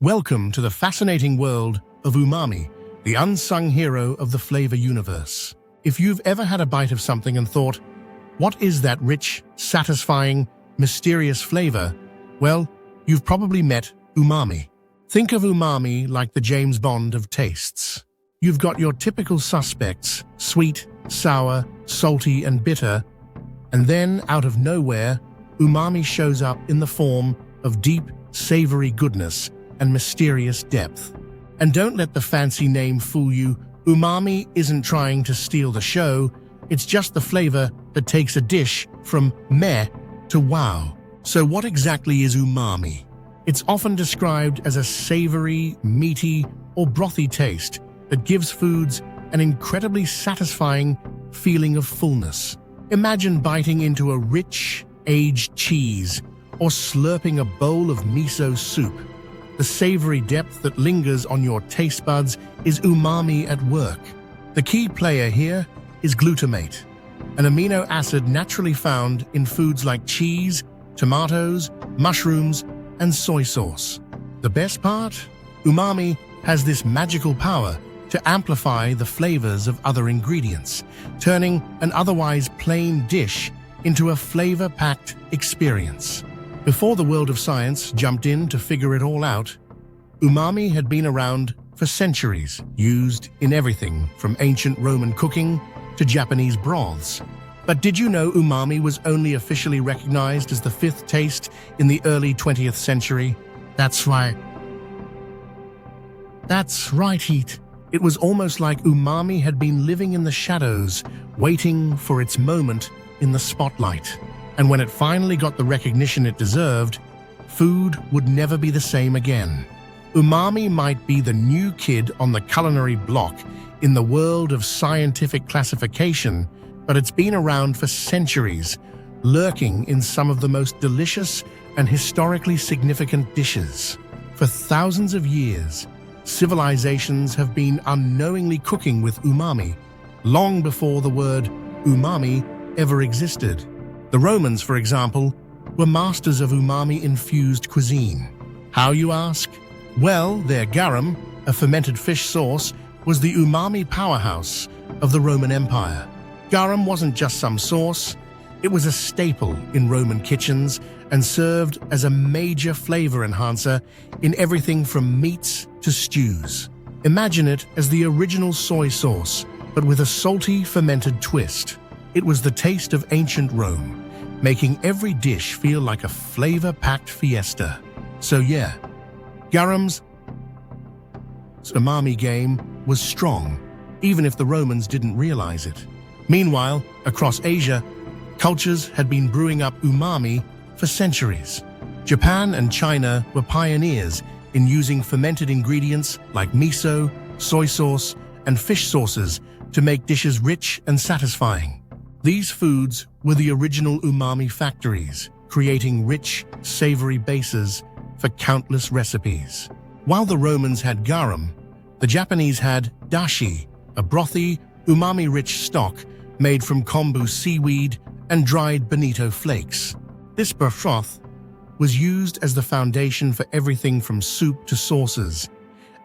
Welcome to the fascinating world of umami, the unsung hero of the flavor universe. If you've ever had a bite of something and thought, what is that rich, satisfying, mysterious flavor? Well, you've probably met umami. Think of umami like the James Bond of tastes. You've got your typical suspects, sweet, sour, salty, and bitter, and then, out of nowhere, umami shows up in the form of deep, savory goodness and mysterious depth. And don't let the fancy name fool you. Umami isn't trying to steal the show, it's just the flavor that takes a dish from meh to wow. So what exactly is umami? It's often described as a savory, meaty, or brothy taste that gives foods an incredibly satisfying feeling of fullness. Imagine biting into a rich, aged cheese or slurping a bowl of miso soup. The savory depth that lingers on your taste buds is umami at work. The key player here is glutamate, an amino acid naturally found in foods like cheese, tomatoes, mushrooms, and soy sauce. The best part? Umami has this magical power to amplify the flavors of other ingredients, turning an otherwise plain dish into a flavor-packed experience. Before the world of science jumped in to figure it all out, umami had been around for centuries, used in everything from ancient Roman cooking to Japanese broths. But did you know umami was only officially recognized as the fifth taste in the early 20th century? That's right, Heat. It was almost like umami had been living in the shadows, waiting for its moment in the spotlight. And when it finally got the recognition it deserved, food would never be the same again. Umami might be the new kid on the culinary block in the world of scientific classification, but it's been around for centuries, lurking in some of the most delicious and historically significant dishes. For thousands of years, civilizations have been unknowingly cooking with umami, long before the word umami ever existed. The Romans, for example, were masters of umami-infused cuisine. How, you ask? Well, their garum, a fermented fish sauce, was the umami powerhouse of the Roman Empire. Garum wasn't just some sauce, it was a staple in Roman kitchens and served as a major flavor enhancer in everything from meats to stews. Imagine it as the original soy sauce, but with a salty, fermented twist. It was the taste of ancient Rome, making every dish feel like a flavor-packed fiesta. So yeah, garum's umami game was strong, even if the Romans didn't realize it. Meanwhile, across Asia, cultures had been brewing up umami for centuries. Japan and China were pioneers in using fermented ingredients like miso, soy sauce, and fish sauces to make dishes rich and satisfying. These foods were the original umami factories, creating rich, savory bases for countless recipes. While the Romans had garum, the Japanese had dashi, a brothy, umami-rich stock made from kombu seaweed and dried bonito flakes. This broth was used as the foundation for everything from soup to sauces,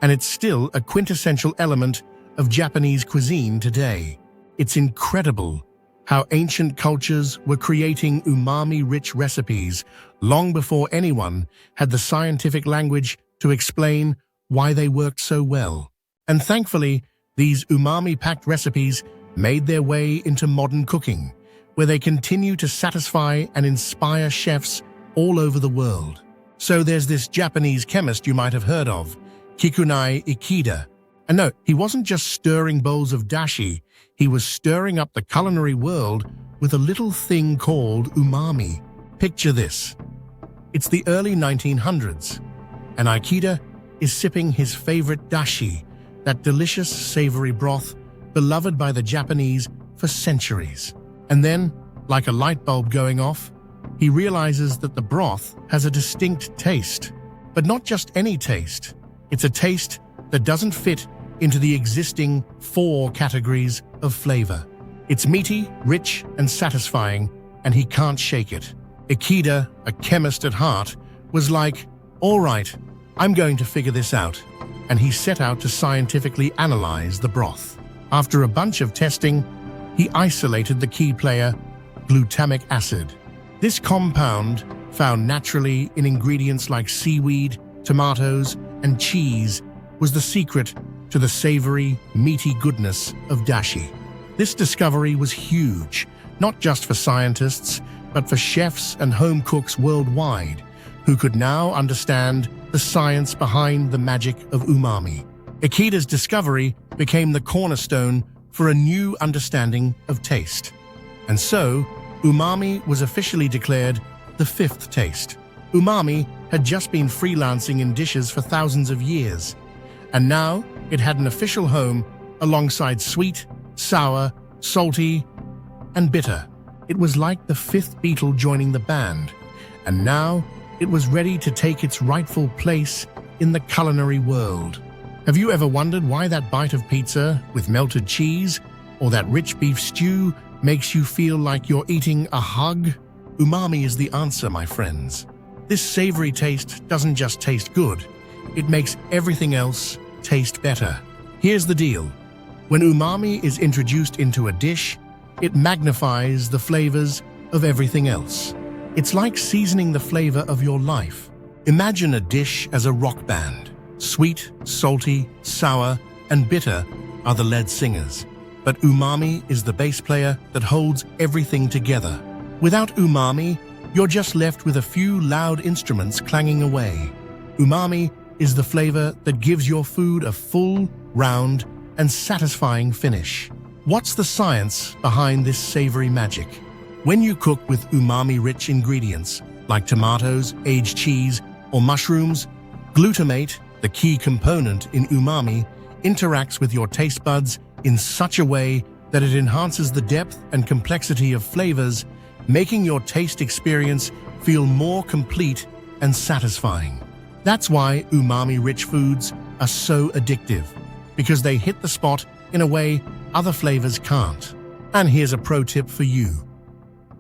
and it's still a quintessential element of Japanese cuisine today. It's incredible how ancient cultures were creating umami-rich recipes long before anyone had the scientific language to explain why they worked so well. And thankfully, these umami-packed recipes made their way into modern cooking, where they continue to satisfy and inspire chefs all over the world. So there's this Japanese chemist you might have heard of, Kikunai Ikeda. And no, he wasn't just stirring bowls of dashi, he was stirring up the culinary world with a little thing called umami. Picture this. It's the early 1900s, and Ikeda is sipping his favorite dashi, that delicious savory broth beloved by the Japanese for centuries. And then, like a light bulb going off, he realizes that the broth has a distinct taste. But not just any taste. It's a taste that doesn't fit into the existing 4 categories of flavor. It's meaty, rich, and satisfying, and he can't shake it. Ikeda, a chemist at heart, was like, all right, I'm going to figure this out, and he set out to scientifically analyze the broth. After a bunch of testing, he isolated the key player, glutamic acid. This compound, found naturally in ingredients like seaweed, tomatoes, and cheese, was the secret to the savory, meaty goodness of dashi. This discovery was huge, not just for scientists, but for chefs and home cooks worldwide, who could now understand the science behind the magic of umami. Ikeda's discovery became the cornerstone for a new understanding of taste. And so, umami was officially declared the fifth taste. Umami had just been freelancing in dishes for thousands of years, and now it had an official home alongside sweet, sour, salty, and bitter. It was like the fifth Beatle joining the band, and now it was ready to take its rightful place in the culinary world. Have you ever wondered why that bite of pizza with melted cheese or that rich beef stew makes you feel like you're eating a hug? Umami is the answer, my friends. This savory taste doesn't just taste good, it makes everything else taste better. Here's the deal. When umami is introduced into a dish, it magnifies the flavors of everything else. It's like seasoning the flavor of your life. Imagine a dish as a rock band. Sweet, salty, sour, and bitter are the lead singers. But umami is the bass player that holds everything together. Without umami, you're just left with a few loud instruments clanging away. Umami is the flavor that gives your food a full, round, and satisfying finish. What's the science behind this savory magic? When you cook with umami-rich ingredients, like tomatoes, aged cheese, or mushrooms, glutamate, the key component in umami, interacts with your taste buds in such a way that it enhances the depth and complexity of flavors, making your taste experience feel more complete and satisfying. That's why umami-rich foods are so addictive, because they hit the spot in a way other flavors can't. And here's a pro tip for you.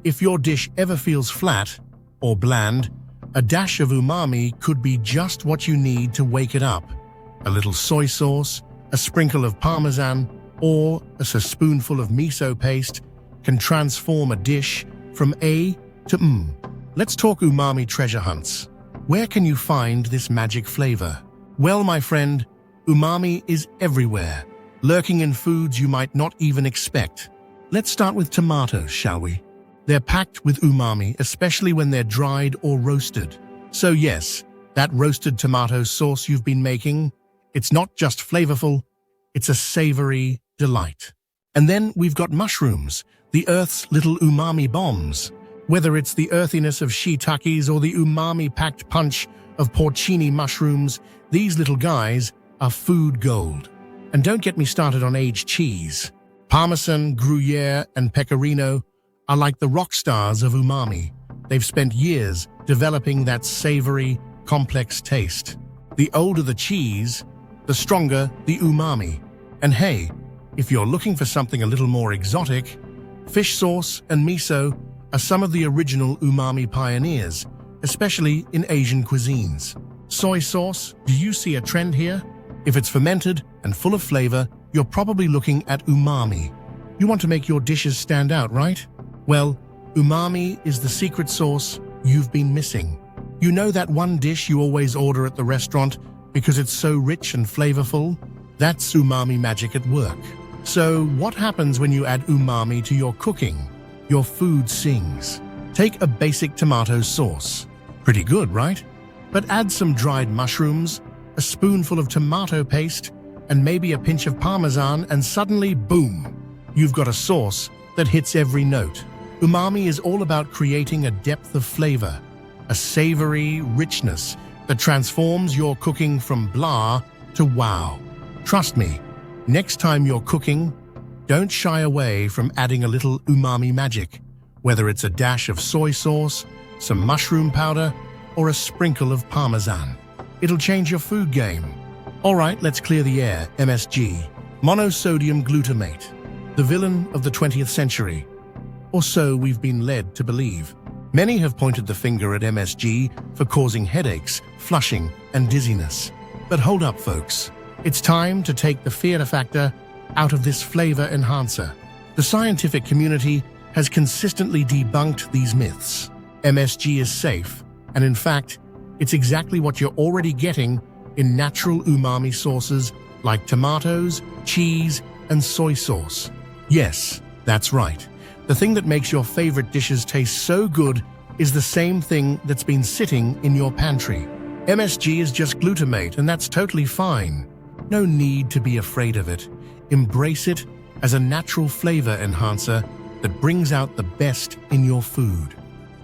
If your dish ever feels flat or bland, a dash of umami could be just what you need to wake it up. A little soy sauce, a sprinkle of parmesan, or a spoonful of miso paste can transform a dish from A to M. Let's talk umami treasure hunts. Where can you find this magic flavor? Well, my friend, umami is everywhere, lurking in foods you might not even expect. Let's start with tomatoes, shall we? They're packed with umami, especially when they're dried or roasted. So yes, that roasted tomato sauce you've been making, it's not just flavorful, it's a savory delight. And then we've got mushrooms, the Earth's little umami bombs. Whether it's the earthiness of shiitakes or the umami-packed punch of porcini mushrooms, these little guys are food gold. And don't get me started on aged cheese. Parmesan, Gruyere, and Pecorino are like the rock stars of umami. They've spent years developing that savory, complex taste. The older the cheese, the stronger the umami. And hey, if you're looking for something a little more exotic, fish sauce and miso are some of the original umami pioneers, especially in Asian cuisines. Soy sauce, do you see a trend here? If it's fermented and full of flavor, you're probably looking at umami. You want to make your dishes stand out, right? Well, umami is the secret sauce you've been missing. You know that one dish you always order at the restaurant because it's so rich and flavorful? That's umami magic at work. So what happens when you add umami to your cooking? Your food sings. Take a basic tomato sauce. Pretty good, right? But add some dried mushrooms, a spoonful of tomato paste, and maybe a pinch of parmesan, and suddenly, boom! You've got a sauce that hits every note. Umami is all about creating a depth of flavor, a savory richness that transforms your cooking from blah to wow. Trust me, next time you're cooking, don't shy away from adding a little umami magic, whether it's a dash of soy sauce, some mushroom powder, or a sprinkle of parmesan. It'll change your food game. All right, let's clear the air. MSG, monosodium glutamate, the villain of the 20th century. Or so we've been led to believe. Many have pointed the finger at MSG for causing headaches, flushing, and dizziness. But hold up, folks. It's time to take the fear factor out of this flavor enhancer. The scientific community has consistently debunked these myths. MSG is safe, and in fact, it's exactly what you're already getting in natural umami sources like tomatoes, cheese, and soy sauce. Yes, that's right. The thing that makes your favorite dishes taste so good is the same thing that's been sitting in your pantry. MSG is just glutamate, and that's totally fine. No need to be afraid of it. Embrace it as a natural flavor enhancer that brings out the best in your food.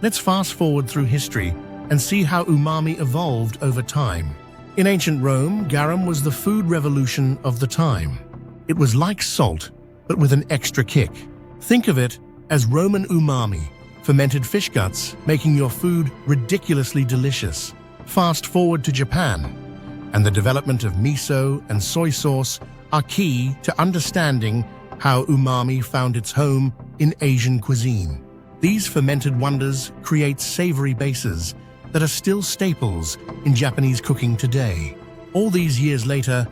Let's fast forward through history and see how umami evolved over time. In ancient Rome, garum was the food revolution of the time. It was like salt, but with an extra kick. Think of it as Roman umami, fermented fish guts, making your food ridiculously delicious. Fast forward to Japan, and the development of miso and soy sauce are key to understanding how umami found its home in Asian cuisine. These fermented wonders create savory bases that are still staples in Japanese cooking today. All these years later,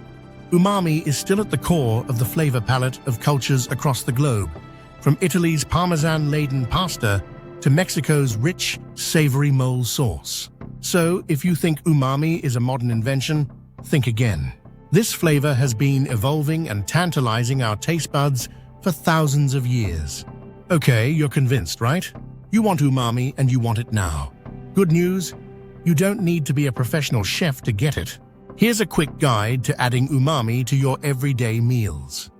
umami is still at the core of the flavor palette of cultures across the globe, from Italy's parmesan-laden pasta to Mexico's rich, savory mole sauce. So, if you think umami is a modern invention, think again. This flavor has been evolving and tantalizing our taste buds for thousands of years. Okay, you're convinced, right? You want umami and you want it now. Good news, you don't need to be a professional chef to get it. Here's a quick guide to adding umami to your everyday meals.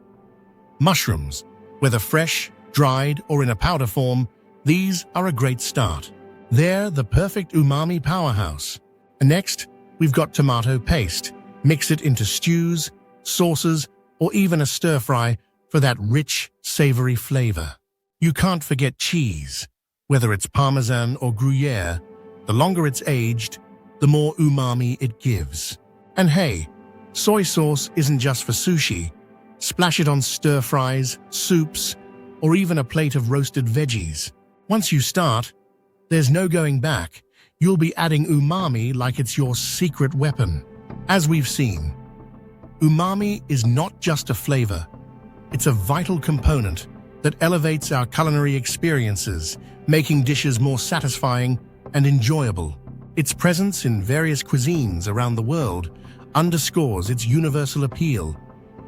Mushrooms, whether fresh, dried, or in a powder form, these are a great start. They're the perfect umami powerhouse. And next, we've got tomato paste. Mix it into stews, sauces, or even a stir-fry for that rich, savory flavor. You can't forget cheese. Whether it's Parmesan or Gruyere, the longer it's aged, the more umami it gives. And hey, soy sauce isn't just for sushi. Splash it on stir-fries, soups, or even a plate of roasted veggies. Once you start, there's no going back. You'll be adding umami like it's your secret weapon. As we've seen, umami is not just a flavor. It's a vital component that elevates our culinary experiences, making dishes more satisfying and enjoyable. Its presence in various cuisines around the world underscores its universal appeal,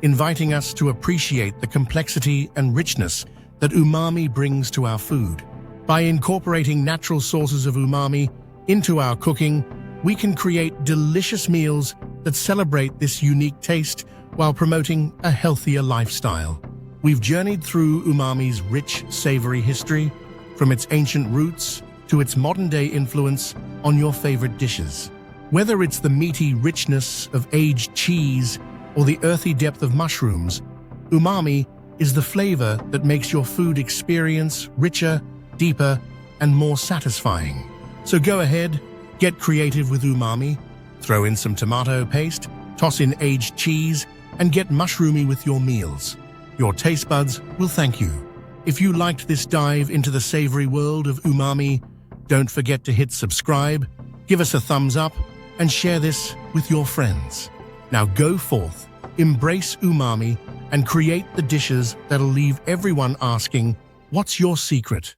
inviting us to appreciate the complexity and richness that umami brings to our food. By incorporating natural sources of umami into our cooking, we can create delicious meals that celebrate this unique taste while promoting a healthier lifestyle. We've journeyed through umami's rich, savory history, from its ancient roots to its modern-day influence on your favorite dishes. Whether it's the meaty richness of aged cheese or the earthy depth of mushrooms, umami is the flavor that makes your food experience richer, deeper, and more satisfying. So go ahead, get creative with umami, throw in some tomato paste, toss in aged cheese, and get mushroomy with your meals. Your taste buds will thank you. If you liked this dive into the savory world of umami, don't forget to hit subscribe, give us a thumbs up, and share this with your friends. Now go forth, embrace umami, and create the dishes that'll leave everyone asking, "What's your secret?"